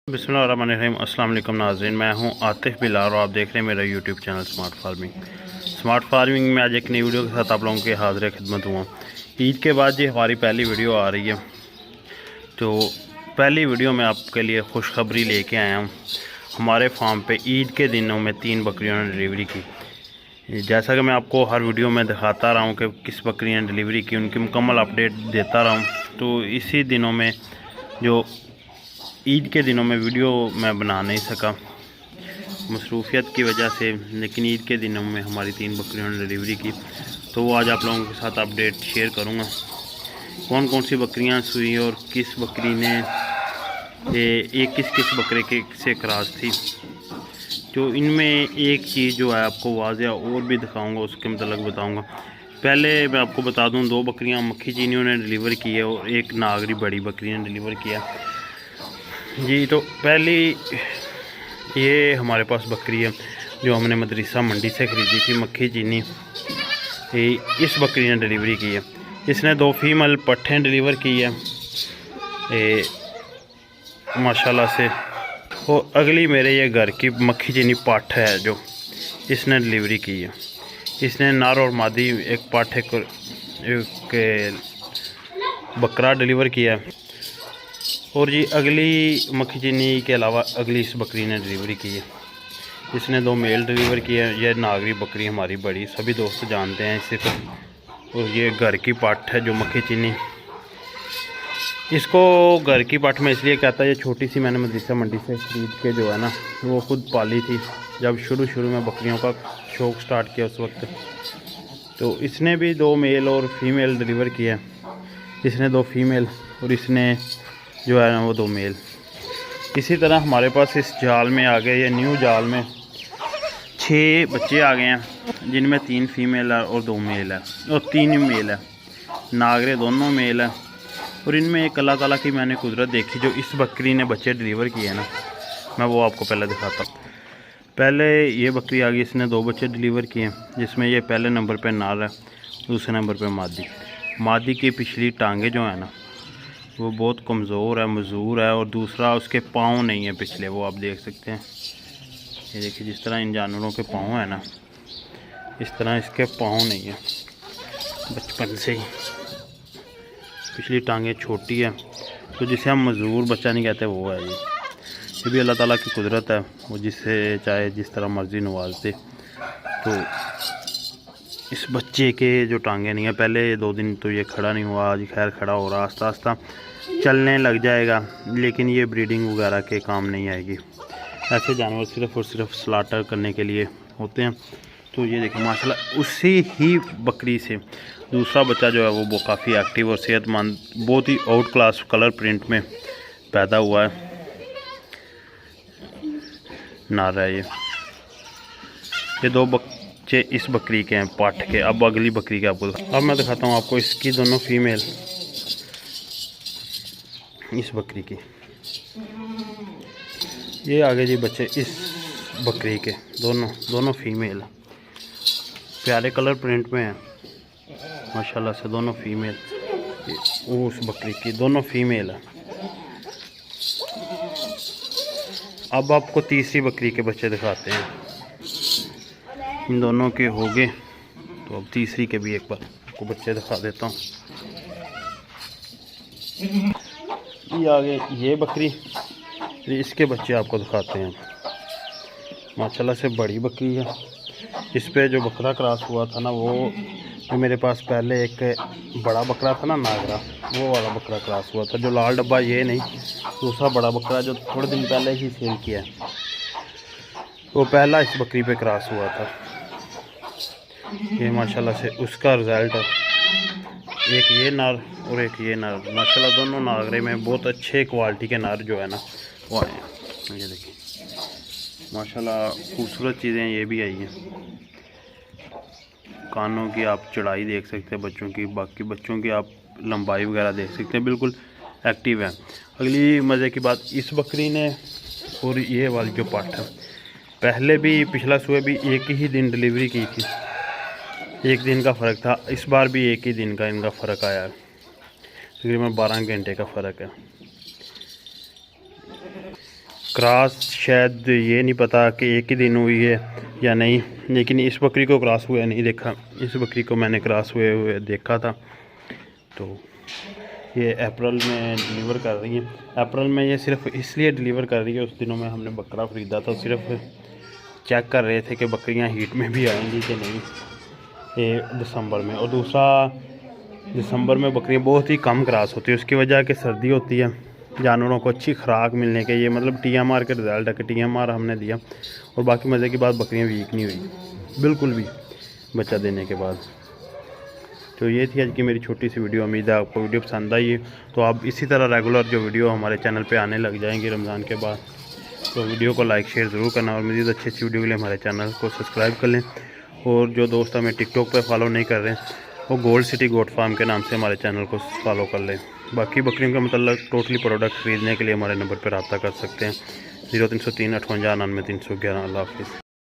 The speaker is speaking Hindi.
बिस्मिल्लाहिर्रहमानिर्रहीम। अस्सलाम वालेकुम नाज़रीन, मैं हूं आतिफ बिलाल और आप देख रहे हैं मेरा YouTube channel smart farming. Smart farming में आज एक नई वीडियो के साथ आप लोगों के हाज़िर खिदमत हुआ। ईद के बाद ये हमारी पहली वीडियो आ रही है, तो पहली वीडियो में आपके लिए खुशखबरी लेके आया हूँ। हमारे फार्म पे ईद के दिनों में 3 बकरियों ने डिलीवरी की। जैसा कि मैं आपको हर वीडियो में दिखाता रहा हूँ कि किस बकरी ने डिलीवरी की, उनकी मुकम्मल अपडेट देता रहा हूँ। तो इसी दिनों में जो ईद के दिनों में वीडियो मैं बना नहीं सका मसरूफियत की वजह से, लेकिन ईद के दिनों में हमारी 3 बकरियों ने डिलीवरी की, तो वो आज आप लोगों के साथ अपडेट शेयर करूँगा। कौन कौन सी बकरियां सूई और किस बकरी ने एक किस बकरे के से क्रॉस थी। तो इनमें एक चीज़ जो है आपको वाज़ेह और भी दिखाऊँगा, उसके मतलब बताऊँगा। पहले मैं आपको बता दूँ, 2 बकरियाँ मक्खी चीनियों ने डिलीवर की है और एक नागरी बड़ी बकरी ने डिलीवर किया जी। तो पहली ये हमारे पास बकरी है जो हमने मदरसा मंडी से ख़रीदी थी, मक्खी चीनी। इस बकरी ने डिलीवरी की है। इसने 2 फीमेल पट्ठें डिलीवर की है माशाल्लाह से। और अगली मेरे ये घर की मक्खी चीनी पाठ है जो इसने डिलीवरी की है। इसने नर और मादी एक पाठ एक बकरा डिलीवर किया है। और जी अगली मक्खी चीनी के अलावा अगली इस बकरी ने डिलीवरी की है। इसने 2 मेल डिलीवर किए हैं। यह नागरी बकरी हमारी बड़ी, सभी दोस्त जानते हैं इसे तो। और ये घर की पाठ है जो मक्खी चीनी। इसको घर की पाठ में इसलिए कहता है, ये छोटी सी मैंने मदरसा मंडी से ख़रीद के जो है ना वो ख़ुद पाली थी जब शुरू में बकरियों का शौक़ स्टार्ट किया उस वक्त। तो इसने भी 2 मेल और फीमेल डिलीवर किया। इसने 2 फीमेल और इसने जो है ना वो 2 मेल। इसी तरह हमारे पास इस जाल में आ गए, ये न्यू जाल में 6 बच्चे आ गए हैं, जिनमें 3 फीमेल है और 2 मेल है और 3 मेल है। नागरे दोनों मेल है। और इनमें एक अल्लाह ताला की मैंने कुदरत देखी, जो इस बकरी ने बच्चे डिलीवर किए ना, मैं वो आपको पहले दिखाता हूँ। पहले ये बकरी आ गई, इसने 2 बच्चे डिलीवर किए, जिसमें ये पहले नंबर पर नार है, दूसरे नंबर पर मादी। मादी की पिछली टांगें जो है ना वो बहुत कमज़ोर है, मजूर है। और दूसरा उसके पाँव नहीं है पिछले, वो आप देख सकते हैं। ये देखिए जिस तरह इन जानवरों के पाँव है ना, इस तरह इसके पाँव नहीं है। बचपन से ही पिछली टांगें छोटी है, तो जिसे हम मजूर बच्चा नहीं कहते वो है ये भी अल्लाह ताला की कुदरत है, वो जिसे चाहे जिस तरह मर्ज़ी नवाज दे। तो इस बच्चे के जो टांगें नहीं है, पहले 2 दिन तो ये खड़ा नहीं हुआ, आज खैर खड़ा हो रहा, आस्ता आस्ता चलने लग जाएगा। लेकिन ये ब्रीडिंग वगैरह के काम नहीं आएगी। ऐसे जानवर सिर्फ़ और सिर्फ स्लाटर करने के लिए होते हैं। तो ये देखिए माशाल्लाह उसी ही बकरी से दूसरा बच्चा जो है वो काफ़ी एक्टिव और सेहतमंद, बहुत ही आउट क्लास कलर प्रिंट में पैदा हुआ है। नारा है ये 2 बच्चे इस बकरी के हैं पाठ के। अब अगली बकरी के आपको अब मैं दिखाता हूँ आपको इसकी दोनों फीमेल, इस बकरी की। ये आगे जी बच्चे इस बकरी के, दोनों फीमेल, प्यारे कलर प्रिंट में है माशाल्लाह से, दोनों फीमेल। उस बकरी की दोनों फीमेल है। अब आपको तीसरी बकरी के बच्चे दिखाते हैं। इन दोनों के हो गए, तो अब तीसरी के भी एक बार आपको बच्चे दिखा देता हूँ। ये आगे ये बकरी, इसके बच्चे आपको दिखाते हैं। माशाल्लाह से बड़ी बकरी है। इस पे जो बकरा क्रॉस हुआ था ना, वो जो मेरे पास पहले एक बड़ा बकरा था ना नागरा, वो वाला बकरा क्रॉस हुआ था। जो लाल डब्बा ये नहीं, दूसरा बड़ा बकरा जो थोड़े दिन पहले ही सेल किया है, वो पहला इस बकरी पे क्रॉस हुआ था। ये माशाल्लाह से उसका रिज़ल्ट है। एक ये नर और एक ये नर, माशाल्लाह दोनों नागरे में बहुत अच्छे क्वालिटी के नर जो है ना वो आए हैं। ये देखिए माशाल्लाह खूबसूरत चीज़ें ये भी आई हैं। कानों की आप चौड़ाई देख सकते हैं बच्चों की, बाकी बच्चों की आप लंबाई वगैरह देख सकते हैं, बिल्कुल एक्टिव है। अगली मज़े की बात, इस बकरी ने और ये वाली जो पाठ है, पहले भी पिछला सुबह भी एक ही दिन डिलीवरी की थी, 1 दिन का फ़र्क था। इस बार भी 1 ही दिन का इनका फ़र्क आया है, तकरीबन 12 घंटे का फ़र्क है। क्रॉस शायद ये नहीं पता कि एक ही दिन हुई है या नहीं, लेकिन इस बकरी को क्रॉस हुआ नहीं देखा। इस बकरी को मैंने क्रॉस हुए देखा था। तो ये अप्रैल में डिलीवर कर रही है। अप्रैल में ये सिर्फ इसलिए डिलीवर कर रही है, उस दिनों में हमने बकरा ख़रीदा था, सिर्फ चेक कर रहे थे कि बकरियां हीट में भी आएंगी कि नहीं, ये दिसंबर में। और दूसरा, दिसंबर में बकरियां बहुत ही कम क्रॉस होती है, उसकी वजह कि सर्दी होती है, जानवरों को अच्छी खुराक मिलने के, ये मतलब TMR के रिज़ल्ट है कि TMR हमने दिया। और बाकी मज़े की बात, बकरियां वीक नहीं हुई बिल्कुल भी बच्चा देने के बाद। तो ये थी आज की मेरी छोटी सी वीडियो। उम्मीद है आपको वीडियो पसंद आई है। तो आप इसी तरह रेगुलर जो वीडियो हमारे चैनल पे आने लग जाएंगी रमज़ान के बाद। तो वीडियो को लाइक शेयर ज़रूर करना और मज़ीद अच्छी अच्छी वीडियो के लिए हमारे चैनल को सब्सक्राइब कर लें। और जो दोस्त हमें टिकटॉक पे फॉलो नहीं कर रहे हैं, वो गोल्ड सिटी गोट फार्म के नाम से हमारे चैनल को फॉलो कर लें। बाकी बकरियों का मतलब टोटली प्रोडक्ट ख़रीदने के लिए हमारे नंबर पर रब्ता कर सकते हैं 0303 58 99 311। अल्लाह हाफ़िज़।